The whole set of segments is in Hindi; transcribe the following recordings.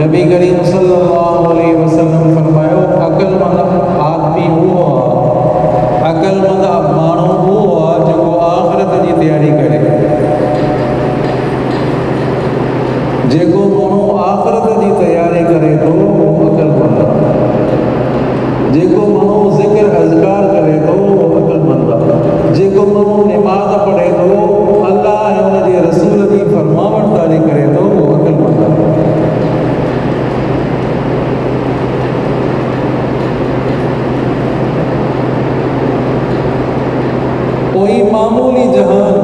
नबी करीम सल्लल्लाहु अलैहि वसल्लम फरमायो अकलमंद आदमी वो अकलमंद माण्हू वो जो आख़िरत की तैयारी करे जो माण्हू आख़िरत की तैयारी करे तो अकलमंद जो माण्हू ज़िक्र अज़कार करे तो अकलमंद जो माण्हू नमाज़ पढ़े तो अल्लाह ऐं उन जे रसूल की फरमाबरदारी करे तो अकलमंद कोई मामूली जहान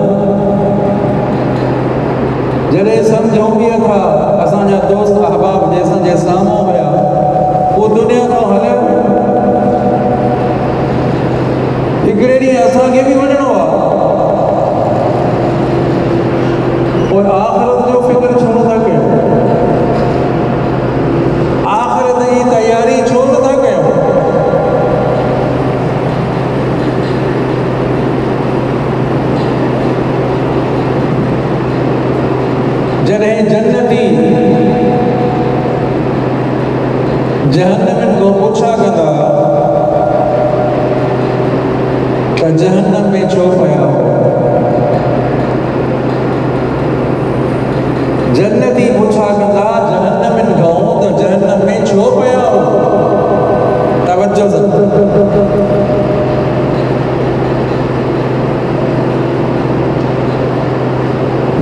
जॾहिं सम्झूं बि था असांजा दोस्त अहबाब जे साम्हूं हुया वो दुनिया खां हलिया हिकिड़े ॾींहुं असांखे बि वञिणो आहे पोइ आख़िरत जो फ़िक्र छो नथा कयूं आख़िरत जी तयारी छो नथा कयूं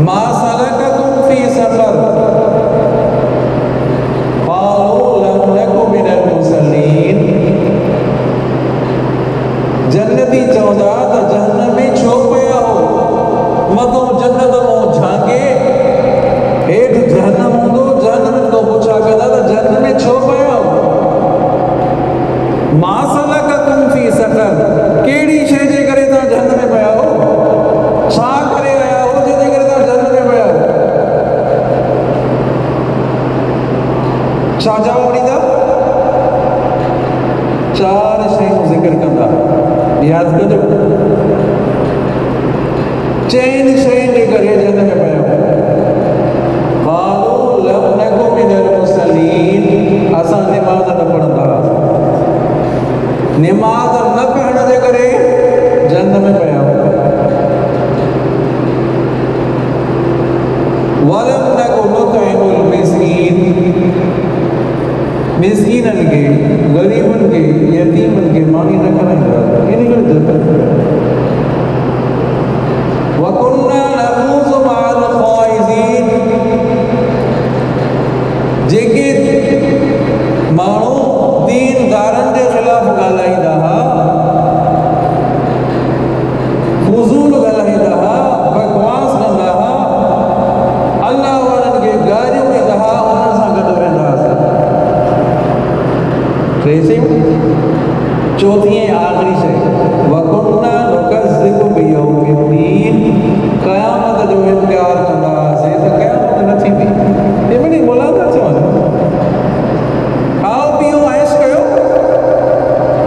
मा सलककुम फी सक़र क़ालू लम नकु मिनल मुसल्लीन। जन्नती चवंदा त जहन्नम में छो पिया हो? मथो जन्नत मां झांके, हेठि जहन्नम हूंदो, जहन्नम खां पुछा कंदा त जहन्नम में छो पिया हो? मा सलककुम फी सक़र, कहिड़ी शइ जे करे तव्हां जहन्नम में पिया हो? छा करे आया हो जंहिंजे करे तव्हां जहन्नम में पिया हो? छा जवाब ॾींदा? चार शयूं ज़िक्र कंदा, यादि कजो। चइनि शयुनि जे करे जहन्नम में पिया हो। क़ालू लम नकु मिनल मुसल्लीन, असां निमाज़ न पढ़ंदा हुआसीं। निमाज़ न पढ़ण जे करे जहन्नम में पिया हो। वलम नकु नुतइमुल मिस्कीन, मिस्कीननि खे, ग़रीबनि खे, यतीमनि खे मानी न खाराईंदा, इन करे जहन्नम में पिया हो। वकुन्ना नख़ूज़ु मअल ख़ाइज़ीन, जेके माण्हू दीनदारनि जे ख़िलाफ़ ॻाल्हाईंदा हुआ, फुज़ूल ॻाल्हाईंदा हुआ, बकवास कंदा हुआ, अल्लाह वारनि खे गारियूं ॾींदा हुआ, उन्हनि सां गॾु वेंदा हुआसीं। टे शयूं। चौथी ऐं आख़िरी शइ, वकुन्ना नुकज़्ज़िबु बियौमिद्दीन, क़यामत जो इनकार कंदा हुआसीं त क़यामत न थींदी। हे वॾी मुलाज़ा चवनि, खाओ पीओ ऐश कयो,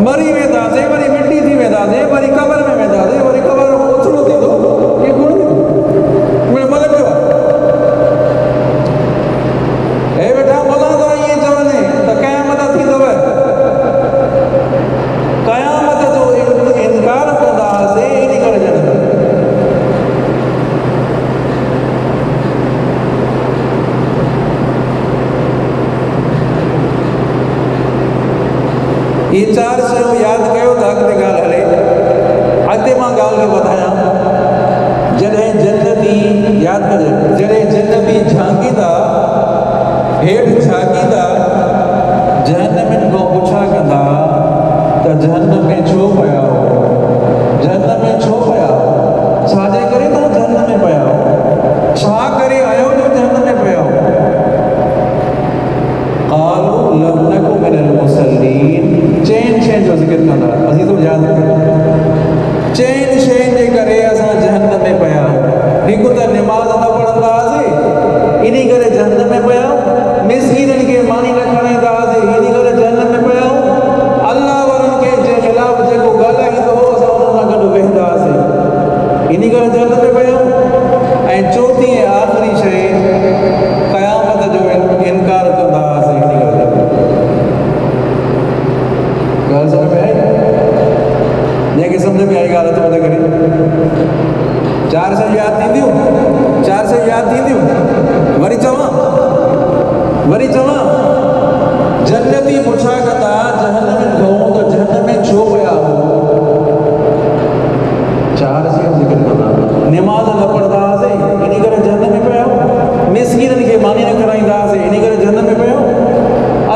मरी वेंदासीं, वरी मिटी थी वेंदासीं, वरी क़बर में वेंदासीं, वरी क़बर में उथड़ो थींदो, इहे कोन मतिलबु जो आहे। हे वेठा मुलाज़ा ईअं चवनि त क़यामत थींदव, क़यामत जो इनकार कंदा हुआसीं, इन करे जहन्नम। ये चार शयूं यादि कयो त अॻिते ॻाल्हि हले। अॻिते मां ॻाल्हि खे वधायां। जॾहिं जन्नती, यादि कजे, जॾहिं जन्नती झांकींदा, हेठि झांकींदा, जहन्नमिन खां पुछा कंदा त जहन्नम में छो पिया हो? जहन्नम में छो पिया हो? छाजे करे तव्हां जहन्नम में पिया हो? छा करे आयो जो जहन्नम में पिया हो? क़ालू लम नकु मिनल मुसल्लीन, चइनि शयुनि जो ज़िक्र कंदा। असीं तो यादि कयो, चइनि शयुनि जे करे असां जहन्नम में पिया आहियूं। हिकु त निमाज़ न पढ़ंदा हुआसीं, इन करे जहन्नम में पिया आहियूं। मिस्कीननि खे मानी न खाराईंदा हुआसीं, इन करे जहन्नम में पिया आहियूं। अल्लाह वारनि खे जे ख़िलाफ़ जेको ॻाल्हाईंदो हो, असां उन्हनि सां गॾु वेहंदा हुआसीं, इन करे जहन्नम में पिया आहियूं। ऐं चौथी ऐं आख़िरी शइ, क़यामत जो इनकार कंदा हुआसीं, इन करे। ॻाल्हि सम्झ में आई? जंहिंखे सम्झ में आई ॻाल्हि त मदद करे। चार शयूं यादि थींदियूं, चार शयूं यादि थींदियूं। वरी चवां, जन्नती पुछा कंदा जहन्नम में खां त जहन्नम में छो पिया हो? चार शयूं ज़िक्र कंदा। निमाज़ न पढ़ंदा हुआसीं, इन करे जहन्नम में पिया हो। मिस्कीननि खे मानी न खाराईंदा हुआसीं, इन करे जहन्नम में पिया हो।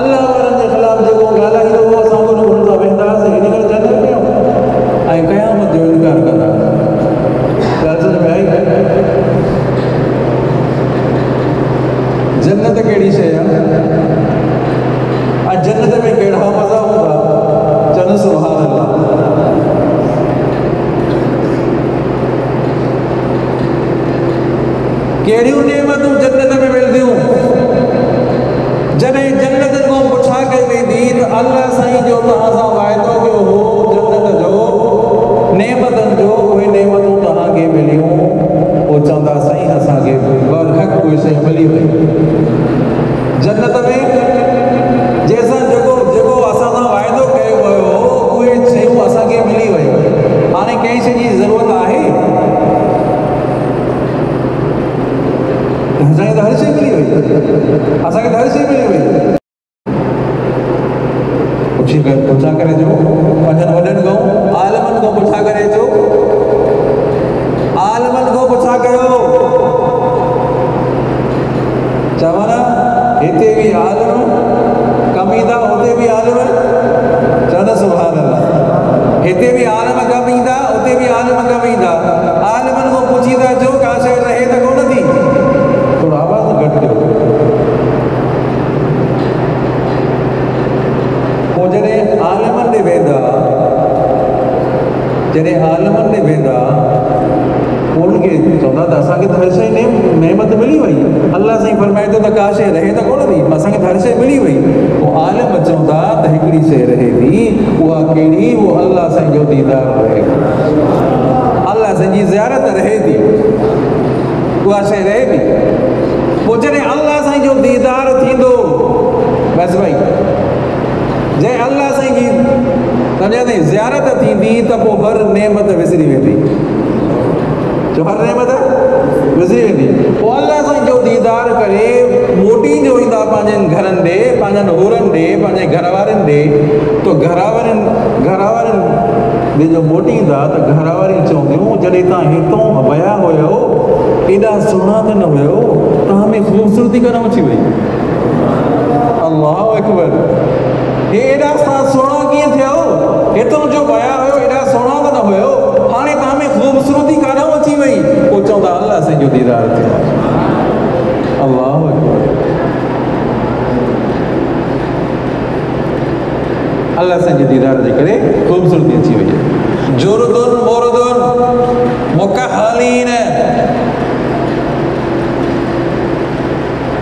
अल्लाह वारनि जे ख़िलाफ़ जेको ॻाल्हाईंदो हो, असां उन्हनि सां वेंदा हुआसीं, इन करे जहन्नम में पिया हो। ऐं क़यामत जो इनकार कंदा। ॻाल्हि सम्झ में आई? जन्नत कहिड़ी शइ आहे? जन्नत में कहिड़ा मज़ा हूंदा? चवनि सुभान अल्लाह। कहिड़ियूं नेमतूं जन्नत में मिलंदियूं? जॾहिं जन्नत खां पुछा कई वेंदी त अल्लाह साईं जो तव्हां सां वाइदो कयो हो जन्नत जो, नेमतनि जो, उहे नेमतूं तव्हांखे मिलियूं। पोइ चवंदा साईं असांखे बरहक़ उहे शइ मिली वई। जन्नत में जंहिंसां जेको असां सां वाइदो कयो वियो हो, उहे शयूं असांखे मिली वियूं। हाणे कंहिं शइ जी ज़रूरत आहे? असांखे त हर शइ मिली वई, असांखे त हर शइ मिली वई। पुछा करे जो, पंजनि वॾनि खां, आलमनि खां पुछा करे जो, आलमनि खां पुछा कयो। आलिम कम ईंदा, उते बि आलिम चवंदा सुभान अल्लाह। हिते बि आलिम कम ईंदा, उते बि आलिम कम ईंदा। आलिमनि खां पुछी था अचो का शइ रहे त कोन थी, थोरो आवाज़ घटि ॾियो। पोइ जॾहिं आलिमनि ॾे वेंदा, जॾहिं आलिमनि ॾे वेंदा उनखे चवंदा त असांखे त हर शइ नेमत मिली वई। अल्लाह साईं फरमाए थो त का शइ रहे त कोन थी, असांखे त हर शइ मिली वई। पोइ आलिम चवंदा त हिकिड़ी शइ रहे थी, उहा कहिड़ी? उहो अल्लाह साईं जो दीदार रहे, अल्लाह साईं जी ज़ियारत रहे थी, उहा शइ रहे थी। पोइ जॾहिं अल्लाह साईं जो दीदार थींदो, बसि भाई जंहिं अल्लाह साईं जी सम्झा थी ज़ियारत थींदी त पोइ हर नेमत विसरी वेंदी, जो हर नेमत विसरी वेंदी। पोइ अल्लाह साईं जो दीदार करे मोटींदो ईंदा पंहिंजनि घरनि ॾे, पंहिंजनि होरनि ॾे, पंहिंजे घर वारनि ॾे। तो घर वारनि जो मोटींदा त घर वारियूं चवंदियूं जॾहिं तव्हां हितां विया हुयो एॾा सुहिणा त न हुयो, तव्हां में ख़ूबसूरती कान अची वई। अल्लाहु अकबर, हे एॾा सुहिणा कीअं थियो? हितां जो विया हुयो एॾा सुहिणा त न हुयो, हाणे तव्हां में ख़ूबसूरती कान अची वई। पोइ चवंदा अल्लाह साईं जो दीदार थियो। अल्लाहु अकबर, अल्लाह साईं जे दीदार जे करे ख़ूबसूरती अची वई। जुरदुन मुरदुन मुकहलीन,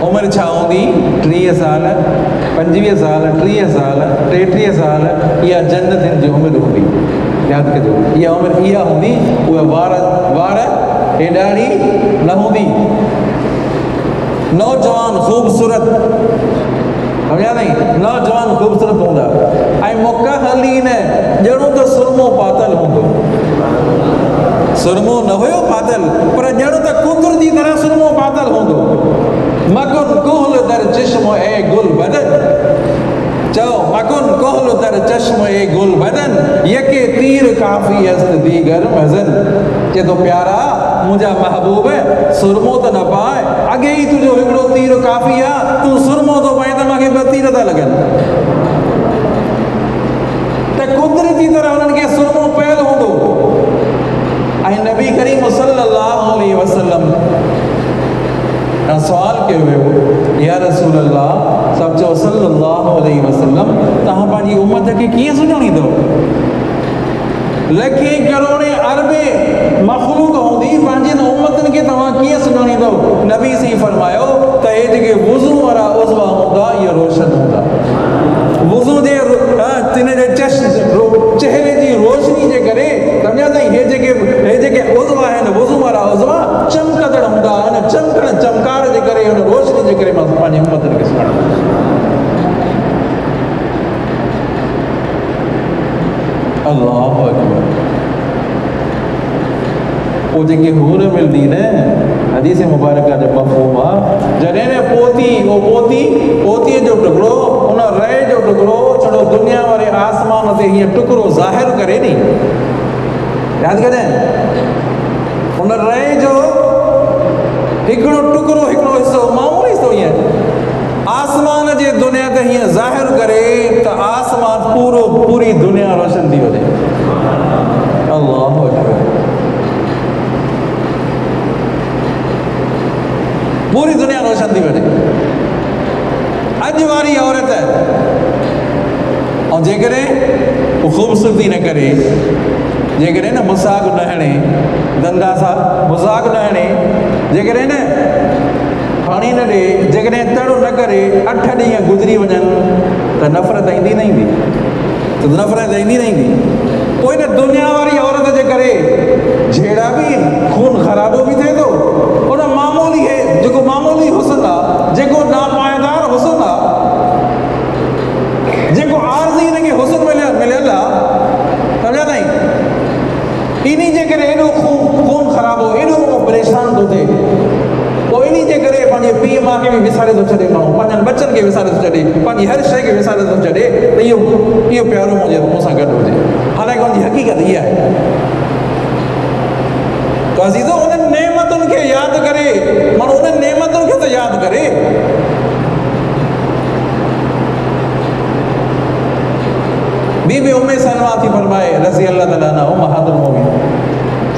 उमिरि छा हूंदी? 30 साल, 25 साल, 30 साल, 33 साल, इहा जन्नतिन जी उमिरि हूंदी। यादि कजो, इहा उमिरि इहा हूंदी। उहा वार हेॾाड़ी न हूंदी। नौजवान ख़ूबसूरत, सम्झा नहीं, नौजवान ख़ूबसूरत हूंदा। ऐं मुकहलीन, ॼणो त सुरमो पातल हूंदो। सुरमो न हुयो पातल, पर ॼणो त कुदरत जी तरह सुरमो पातल हूंदो। मकुन कुहल दर चश्म ए गुल बदन, चओ मकुन कुहल दर चश्म ए गुल बदन, यके तीर काफ़ी अस्त दीगर मज़न। चए तो प्यारा मुंहिंजा महबूब सुरमो त न पाए, अॻे ई तुंहिंजो हिकिड़ो तीर काफ़ी आहे, तूं सुरमो थो पाए त मूंखे 2 तीर था लॻनि। त कुदरती तरह हुननि खे सुरमो पियल हूंदो। ऐं नबी करीम सल्लल्लाहु अलैहि वसल्लम सवाल कयो वियो, या रसूल अल्लाह, सभु चयो सल्लल्लाहु अलैहि वसल्लम, तव्हां पंहिंजी उम्मत खे कीअं सुञाणींदव? लखें करोड़े अरबे मखलूक हूंदी, पंहिंजनि उम्मतनि खे तव्हां कीअं सुञाणींदव? नबी साईं फरमायो त हे जेके वुज़ू वारा उज़वा हूंदा इहे रोशन हूंदा। वुज़ू जे तिन जे चहिरे जी रोशनी जे करे, सम्झा ताईं, हे जेके उज़वा आहिनि, वुज़ू वारा उज़वा चमकदड़ हूंदा आहिनि। चमकार जे करे, हुन रोशनी जे करे मां पंहिंजी उम्मतनि खे सुञाणंदुमि। अल्लाहु अकबर। पोइ जेके हूर मिलंदी न, हदीस मुबारक जो मफ़हूम आहे, जॾहिं न पोतीअ जो टुकड़ो, उन रए जो टुकड़ो छड़ो दुनिया वारे आसमान ते हीअं टुकड़ो ज़ाहिर करे नी, यादि कॾहिं उन रए जो हिकिड़ो टुकड़ो, हिकिड़ो हिसो, मामूली हिसो हीअं आसमान जे दुनिया ते हीअं ज़ाहिर करे त आसमान पूरी दुनिया रोशन थी वञे। अल्लाहु अकबर, पूरी दुनिया रोशन थी वञे। अॼु वारी औरत ऐं जेकॾहिं ख़ूबसूरती न करे, जेकॾहिं न मुसाक न हणे, धंधा सां मुसाक न हणे, जेकॾहिं न पाणी न ॾे, जेकॾहिं तड़ न करे, 8 ॾींहं गुज़री वञनि त नफ़रत ईंदी न ईंदी? त नफ़रत ईंदी न ईंदी? पोइ न दुनिया वारी औरत जे करे जहिड़ा बि खून ख़राबो बि थिए थो, उन मामूली जेको मामूली हुस्न आहे, जेको नापाइदार हुस्न आहे, जेको आरज़ी हिनखे हुस्न मिलियल आहे, सम्झा ताईं, इन्ही जे करे एॾो खून ख़राबो, एॾो परेशान थो थिए। पोइ इन्ही जे करे पंहिंजे पीउ माउ खे बि विसारे थो छॾे, माण्हू पंहिंजनि बचनि खे विसारे थो छॾे, पंहिंजी हर शइ खे विसारे थो छॾे त इहो प्यारो मूंसां गॾु हुजे। हालांकि हुनजी हक़ीक़त इहा आहे। तो अज़ीज़ो, उन्हनि नेमतुनि खे यादि करे, माण्हू उन्हनि नेमतुनि खे त यादि करे। तर्जुमा थी फरमाए रज़ी अल्लाह ताला अन्हु महादुल मोमिन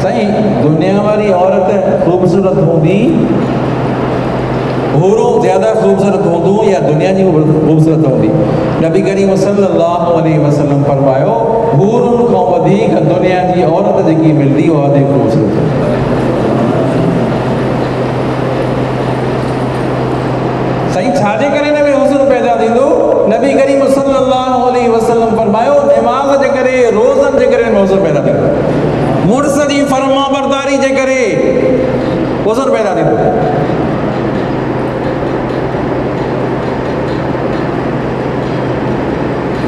सही दुनिया वाली औरत खूबसूरत होंदी हूरों ज़्यादा खूबसूरत होंदू या दुनिया जी खूबसूरत होंदी नबी करीम सल्लल्लाहु अलैहि वसल्लम फरमायो हूरुन खां वधीक दुनिया जी औरत जेकी मिलदी उहा वधीक खूबसूरत सही छाजे करे ने में हुस्न पैदा थींदो नबी करीम सल्लल्लाहु अलैहि वसल्लम फरमायो नमाज जे करे रोज़न जे करे में हुस्न पैदा थींदो मुर्स जी फरमा बरदारी जे करे हुस्न पैदा थींदो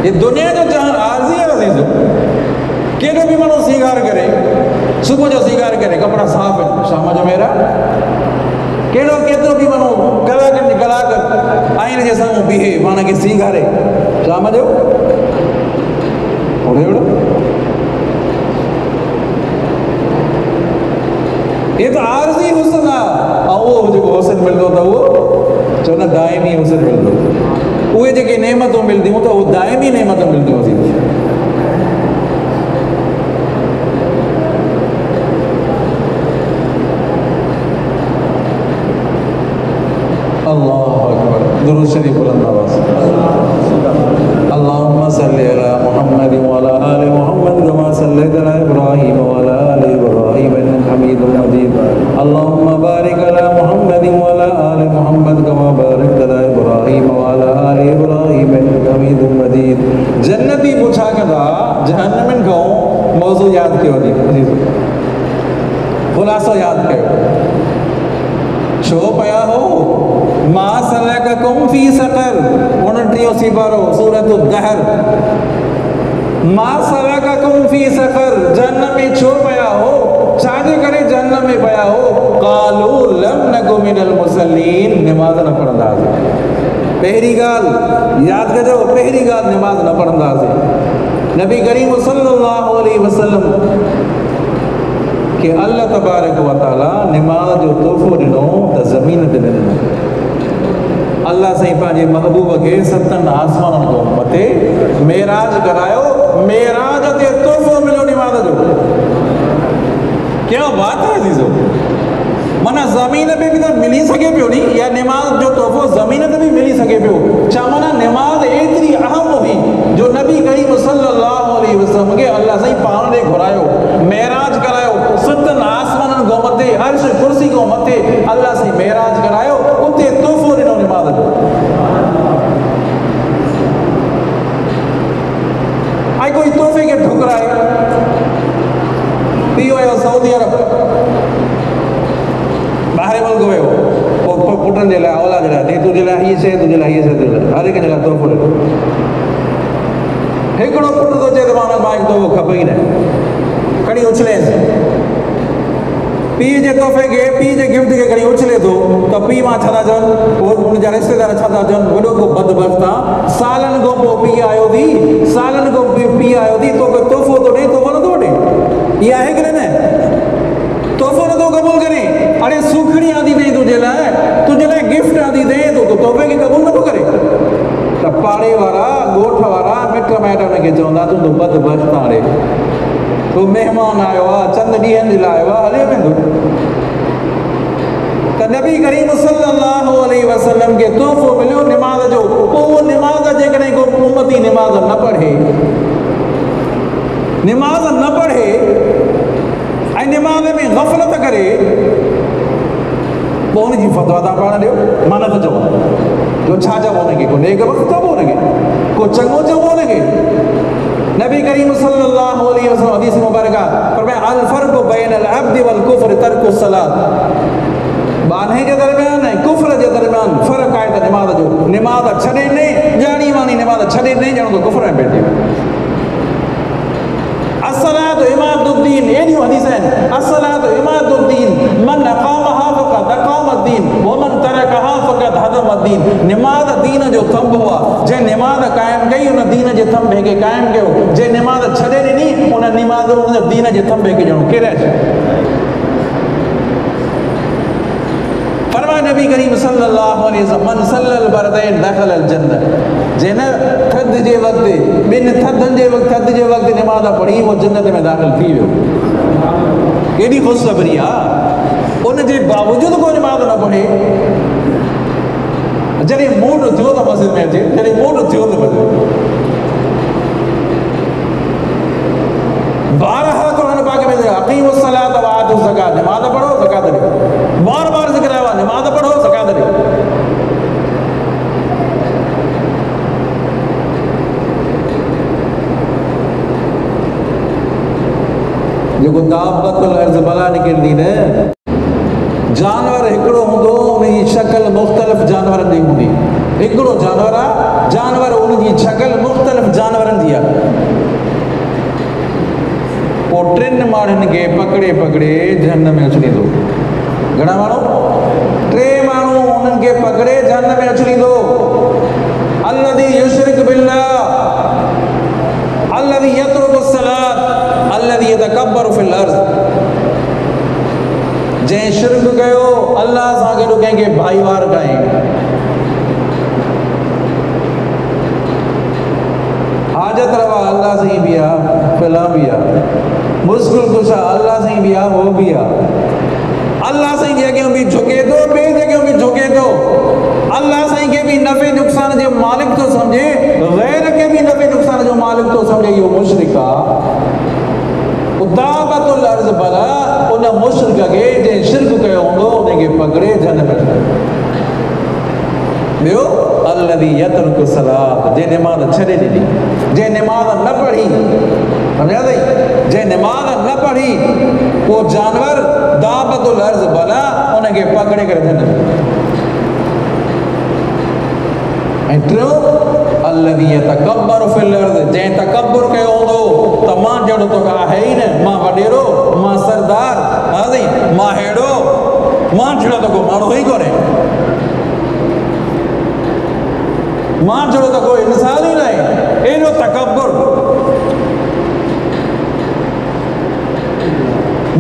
ये दुनिया जो जहां आरजी है अजीजो केड़ो भी मानो सिंगार करे सुबह जो सिंगार करे कपड़ा साफ है शाम जो मेरा केड़ो केतरो भी मानो कलाकर आईने जे सामू बीहे पाण खे सिंगारे शाम जो ओड़े ओड़ो ये तो आरजी हुस्न आ वो जो हुस्न मिलदो त वो चवना दायमी हुस्न मिलदो उहे जेके नेमतूं मिलदियूं त उहे दाइमी नेमतूं मिलदियूं अजीज अल्लाहु अकबर दुरूद शरीफ बुलंद आवाज़ अल्लाहुम्मा सल्लि अला मुहम्मद व अला आलि मुहम्मद कमा सल्लैता अला इब्राहीम व अला आलि इब्राहीम इन्नका हमीदुम मजीद अल्लाहुम्मा बारिक अला मुहम्मद व अला आलि मुहम्मद कमा बारकता अला इब्राहीम व अला आलि इब्राहीम इन्नका हमीदुम मजीद जन्नती पूछा कदा जहन्नमिन खां मौजू याद कयो अजीज खुलासो याद कयो छो पया हो मा सलककुम फी सकर 29 सिपारो सूरत दहर मा सलककुम फी सकर जहन्नम में छो पया हो छाजे करे जहन्नम में पया हो कालू लम नकु मिनल मुसल्लीन नमाज न पढ़ंदा पहली गाल याद कजो पहली गाल नमाज न पढ़ंदा नबी करीम सल्लल्लाहु अलैहि वसल्लम कि अल्लाह तबारक व तआला नमाज जो तोहफ़ो ॾिनो त ज़मीन ते ॾिनो अल्लाह साईं पंहिंजे महबूब खे सतनि आसमाननि खां मथे मेराज करायो मेराज ते तोहफ़ो मिलियो नमाज जो क्या बात है अजीजो माना ज़मीन पे भी तो मिली सके पियो नी या नमाज जो तोहफ़ो ज़मीन ते भी मिली सके पियो छा माना नमाज एतिरी अहम हुई जो नबी करीम सल्लल्लाहु अलैहि वसल्लम खे अल्लाह साईं पाण ॾे घुरायो मेराज करायो सतनि आसमाननि खां मथे अर्श कुर्सी खां मथे अल्लाह साईं मेराज करायो उते तोहफ़ो ॾिनो नमाज जो ऐं कोई तोहफ़े खे ठुकराए पी वियो सऊदी अरब ॿाहिरि मुल्क वियो पोइ पुटनि जे लाइ औलाद जे लाइ ॾे तुंहिंजे लाइ हीअ शइ तुंहिंजे लाइ हीअ शइ तुंहिंजे लाइ हर हिक जे लाइ तोहफ़ो ॾिनो हिकिड़ो पुटु थो चए त मां मां तोहफ़ो खपे ई न खणी उछलेसि पीउ जे तोहफ़े खे पीउ जे गिफ्ट खे खणी उछले थो त पीउ मां छा था चवनि पोइ हुनजा रिश्तेदार छा था चवनि वॾो को बदबख़्त आहे सालनि खां पोइ पीउ आयो थी सालनि खां पीउ आयो थी तोखे तोहफ़ो थो ॾे तोहफ़ो नथो ॾे इहा आहे की न तोहफ़ो नथो क़बूल करे अरे सुखड़ी आदि ॾे तुंहिंजे लाइ गिफ्ट आदि ॾे तो तोहफ़े खे क़बूल नथो करे त पाड़े वारा ॻोठ वारा मिट माइट हुनखे चवंदा तूं त बदबख़्त हाणे तो मेहमान आयो आहे चंद ॾींहंनि जे लाइ आयो आहे हले वेंदो त नबी करीम सल्लल्लाहु अलैहि वसल्लम खे तोहफ़ो मिलियो नमाज जो पोइ उहो नमाज जेकॾहिं को उम्मती नमाज न पढ़े ऐं नमाज में ग़फ़लत करे पोइ हुनजी फतवा तव्हां पाण ॾियो मां नथो चवां जो छा चवो हुनखे को नेक वक़्तु चइबो हुनखे को चङो चइबो हुनखे नबी करीम सल्लल्लाहु अलैहि वसल्लम हदीस मुबारक फरमाया अल फर्क़ु बैनल अब्दि वल कुफ्र तर्कु सलात बाने जे दरमियान ऐं कुफ्र जे दरमियान फ़र्क़ु आहे त नमाज जो नमाज छॾे न ॼाणी वाणी नमाज छॾे न ॼणो त कुफ्र में पइजी वञे अस्सलातु इमादुद्दीन एॾियूं हदीस आहिनि अस्सलातु इमादुद्दीन मन अक़ामहा फ़क़द अक़ामद्दीन व मन तरकहा फ़क़द हदमद्दीन नमाज दीन जो थंब आहे जंहिं नमाज क़ाइमु कई उन दीन जे थंबे खे क़ाइमु कयो जंहिं नमाज छॾे ॾिनी उन नमाज उन दीन जे थंबे खे ॼणो किरे फरमाया नबी नबी करीम सल्लल्लाहु अलैहि वसल्लम मन सल्लल बरदैन दखल अल जन्नत जे न थद जे वक्त बिन थदन जे वक्त नमाज पढ़ी वो जन्नत में दाखिल थी वियो। केडी खुशखबरी आहे। उन जे बावजूद को नमाज न पढ़े जॾहिं मूड थियो त मस्जिद में अचे, जॾहिं मूड थियो त मस्जिद बारहा कुरान पाक में अक़ीमुस सलात व आतुज़ ज़कात, नमाज पढ़ो ज़कात दो। बार बार जिक्र आया नमाज पढ़ो ज़कात दो। जो दाबतुल अर्ज़ बला निकलंदी न, जानवर हिकिड़ो हूंदो, उनजी शक्ल मुख़्तलिफ़ जानवरनि जी हूंदी। हिकिड़ो जानवर आहे, जानवर उनजी शक्ल मुख़्तलिफ़ जानवरनि जी आहे। पोइ टिनि माण्हुनि खे पकड़े पकड़े जहन्नम में उछलींदो। घणा माण्हू? 3 माण्हू उन्हनि खे पकड़े जहन्नम में उछलींदो। अल्लज़ी युशरिक बिल्लाह, अल्लज़ी यतरुकु सलात, अल्लज़ी यतकब्बरु फिल अर्ज़। जंहिं शिरक कयो अल्लाह सां गॾु कंहिंखे भाईवार कयईं, हाजत रवा अल्लाह सां ई बि आहे, फला बि आहे, मुश्किल कुशा अल्लाह सां ई बि आहे, वो बि आहे। अल्लाह सां जी अॻियां बि झुके थो, ॿिए जॻहियूं बि झुके थो। अल्लाह सां खे बि नफ़े नुक़सान जो मालिक थो सम्झे, ग़ैर खे बि नफ़े नुक़सान जो मालिक थो सम्झे, इहो मुशरिक आहे। दाबतुल अर्ज़ बला उन मुशरिक खे जंहिं शिरक कयो हूंदो उनखे पकड़े जहन्नम में। ॿियो अल्लज़ी यतरुकु सलात, जंहिं नमाज़ छॾे ॾिनी, जंहिं नमाज़ न पढ़ी, सम्झा अथई, जंहिं नमाज़ न पढ़ी, वो जानवर दाबतुल अर्ज़ बला उनखे पकड़े करे जहन्नम में। ऐं टियों अल्लज़ी यतकब्बरु फिल अर्ज़, जंहिं तकब्बुर कयो हूंदो त मां जहिड़ो तो आहे ई न, मां वॾेरो, मां सरदार, मां हेड़ो, मां जहिड़ो त को माण्हू ई कोन्हे, मां जहिड़ो त कोई इंसान ई न आहे, एॾो तकब्बुर।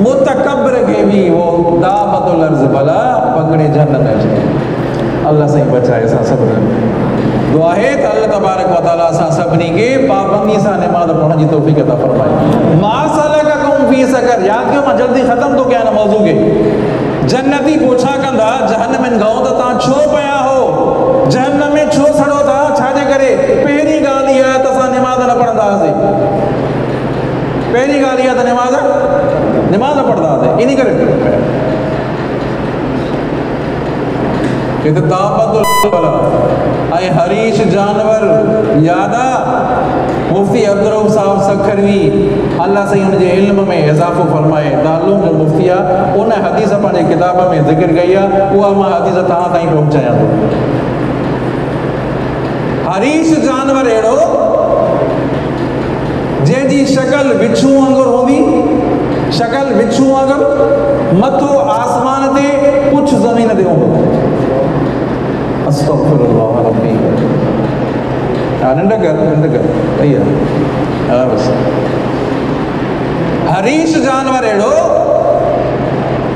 मुतकब्बिर खे बि वो दाबतुल अर्ज़ बला पकड़े जहन्नम में अचे। अल्लाह साईं बचाए असां सभिनी। दुआ है त अल्लाह तबारक व तआला असां सभिनी खे पाबंदी सां नमाज़ पढ़ण जी तौफ़ीक़ अता फ़रमाए। मा सलककुम फी सक़र, यादि कयो मां जल्दी ख़त्म थो कयां हिन मौज़ू खे। जन्नती पुछा कंदा जहन्नम में गऊं त तव्हां छो पिया हो, जहन्नम में छो सड़ो था, छाजे करे? पहिरीं ॻाल्हि इहा त असां नमाज़ न पढ़ंदा हुआसीं। पहिरीं ॻाल्हि इहा त नमाज़ न पढ़ंदा हुआसीं, इन करे ऐं हरीश जानवर यादा मुफ्ती अब्दुल रऊफ़ साहब सखरवी अल्लाह साईं हुनजे इल्म में इज़ाफ़ो फरमाए, दारुल जो मुफ्ती आहे, उन हदीस पंहिंजे किताब में ज़िक्र कई आहे, उहा मां हदीस तव्हां ताईं पहुचायां थो। हरीश जानवर अहिड़ो जंहिंजी शक्ल बिच्छू वांगुरु हूंदी, शक्ल बिच्छू वांगुरु, मथो आसमान ते, पुछ ज़मीन ते हूंदो। अस्तग़फिरुल्लाह रब्बी। नंढ कर भैया बस। हरीश जानवर अहिड़ो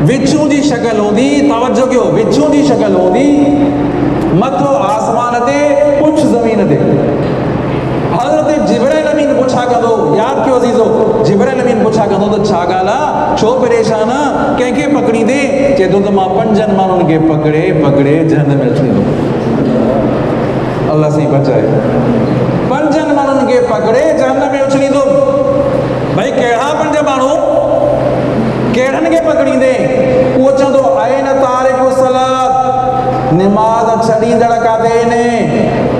बिच्छू जी शक्ल हूंदी, तवज्जो कयो, बिच्छू जी शक्ल हूंदी, मथो आसमान ते, पुछ ज़मीन ते। हज़रत जिब्राइल अमीन पुछा कंदो, यादि कयो अज़ीज़ो, जिब्राइल अमीन पुछा कंदो त छा ॻाल्हि आहे, छो परेशान आहे, कंहिंखे पकड़ींदे? चए थो त मां 5 माण्हुनि खे पकड़े पकड़े जहन्नम में उछलींदो। अल्लाह साईं बचाए। 5 माण्हुनि खे पकड़े जहन्नम में उछलींदो। भाई कहिड़ा 5 माण्हू, कहिड़नि खे पकड़ींदे? उहो चवंदो आए न तारिकु सलात, नमाज़ छॾींदड़ काथे आहिनि,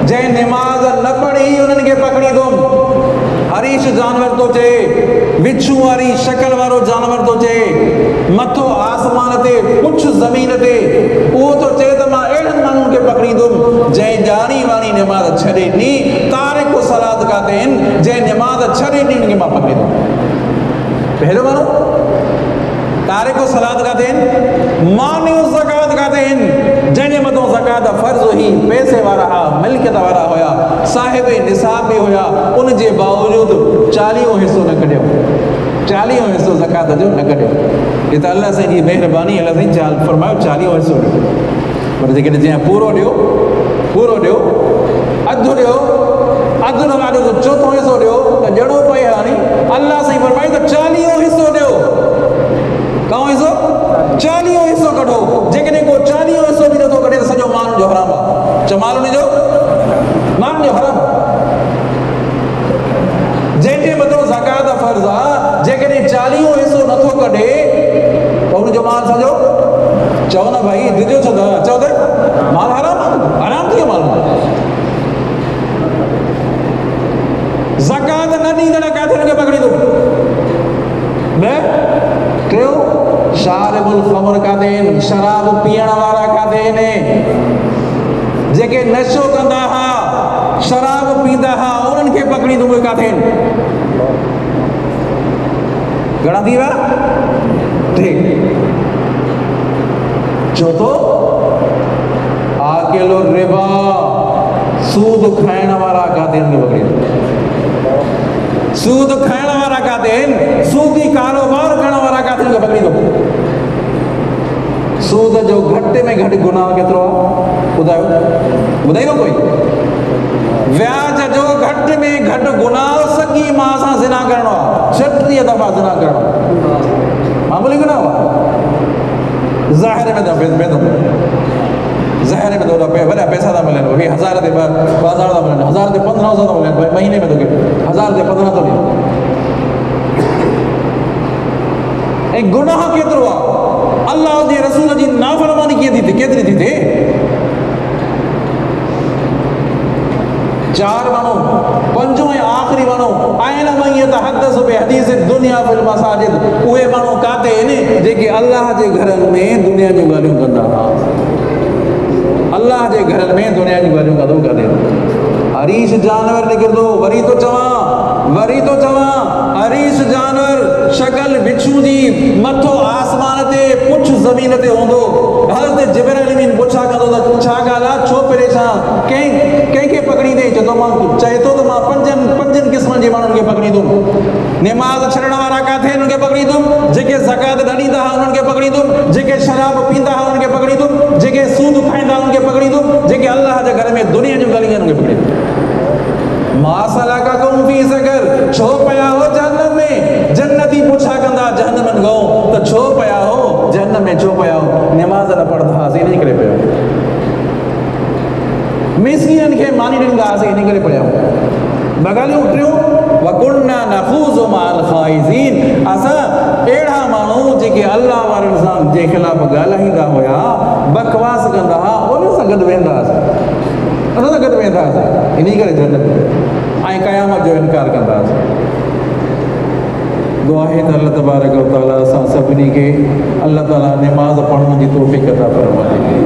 जंहिं नमाज़ न पढ़ी उन्हनि खे पकड़ींदुमि। हरीश जानवर तो चए, बिच्छू वारी शक्ल वारो जानवर तो चए, मथो आसमान ते, पुछ ज़मीन ते, उहो तो चए त मां अहिड़नि माण्हुनि खे पकड़ींदुमि जंहिं ॼाणी वाणी नमाज़ छॾे ॾिनी। तारिकु सलात काथे आहिनि, जंहिं नमाज़ छॾे ॾिनी उन्हनि खे मां पकड़ींदुमि। पहिरियों माण्हू तारिकु सलात काथे आहिनि, मानिउ ज़कात काथे आहिनि, जंहिंजे मथां ज़कात फ़र्ज़ हुई, पैसे वारा हुआ, मिल्कियत वारा हुया, साहिब निसाब बि हुया, उनजे बावजूदु 40 हिसो न कढियो, 40 हिसो ज़कात जो न कढियो। ये तो अल्लाह साईं जी महिरबानी, अल्लाह साईं चाल फरमायो 40 हिसो ॾियो। पर जेके जीअं पूरो ॾियो अधु ॾियो अधु न ॾियो त चोथों हिसो ॾियो त जहिड़ो पए हाणे अल्लाह साईं फरमाई त 40 हिसो ॾियो कहो हिसो 40 हिसो कढो जेकॾहिं को 40 हिसो बि नथो कढे त सॼो माण्हुनि जो हराम आहे चमाल हुनजो माण्हुनि जो हराम जंहिंजे मथां ज़कात फर्ज़ आहे जेकॾहिं 40 हिसो नथो कढे त हुनजो माल सॼो चओ न भाई दिजो छो त चओ त माल हराम थी वियो माल ज़कात न ॾींदड़ काथे हुनखे पकड़ींदो न टियों शारिबुल ख़मर काथे आहिनि शराब पीअण वारा काथे आहिनि जेके नशो कंदा हुआ शराब पींदा हुआ उन्हनि खे पकड़ींदो उहे काथे आहिनि घणा थी विया टे चौथो आकिलो रिबा सूद खाइण वारा काथे आहिनि पकड़ींदो सूद खाइण वारा काथे आहिनि सूदी कारोबार करण वारा काथे आहिनि पकड़ींदो सूद जो घटि में घटि गुनाह केतिरो आहे ॿुधाईंदो कोई व्याज जो घटि में घटि गुनाह सॻी मां सां ज़िना करणो आहे 36 दफ़ा ज़िना करणो मामूली गुनाह आहे ज़ाहिर में ज़ाहिर में तो वॾा पैसा था मिलनि वरी 1000 ते 2000 था मिलनि 1000 ते 1500 था मिलनि महीने में तोखे 1000 ते 15 थो ॾिए ऐं गुनाह केतिरो आहे अल्लाह जे रसूल जी नाफ़रमानी केतिरी थी थिए 4 माण्हू पंजो ऐं आख़िरी माण्हू आहिनि मईयत हदस बि हदीस दुनिया फिल मसाजिद उहे माण्हू काथे आहिनि जेके अल्लाह जे घरनि में दुनिया जूं ॻाल्हियूं कंदा हुआ अल्लाह जे घरनि में दुनिया जूं ॻाल्हियूं कंदो काथे हरीश जानवर निकिरंदो वरी तो चवां हरीश जानवर शक्ल बिच्छू जी मथो आसमान ते पुछ ज़मीन ते हूंदो हज़रत जिब्राइल अमीन पुछा कंदो त छा ॻाल्हि आहे छो परेशान कंहिंखे पकड़ींदे चए थो त मां पंजनि क़िस्मनि जे माण्हुनि खे पकड़ींदुमि निमाज़ छॾण वारा काथे उन्हनि खे पकड़ींदुमि जेके ज़कात न ॾींदा हुआ उन्हनि खे पकड़ींदुमि जेके शराब पींदा हुआ उन्हनि खे पकड़ींदुमि जेके सूद खाईंदा उन्हनि खे पकड़ींदुमि जेके अल्लाह जे घर में दुनिया जूं ॻाल्हियूं उन्हनि खे पकड़ींदुमि मां सलाकुम फी सक़र छो पिया हो जहन्नम में जन्नती पुछा कंदा जहन्नम में गओ त छो पिया हो जहन्नम में छो पिया हो निमाज़ न पढ़ंदा हुआसीं इन करे पिया मिस्किननि खे मानी ॾींदा हुआसीं इन करे पिया बगालियूं टियूं वकुन्ना नखूज़ु मअल ख़ाइज़ीन असां अहिड़ा माण्हू जेके अल्लाह वारनि सां जे ख़िलाफ़ ॻाल्हाईंदा हुया बकवास कंदा हुआ उन सां गॾु वेंदा हुआसीं इन करे जन्नत ऐं क़यामत जो इनकार कंदा हुआसीं दुआ है त अल्लाह तबारक व तआला असां सभिनी खे अल्लाह ताला निमाज़ पढ़ण जी तौफ़ीक़ अता फरमाए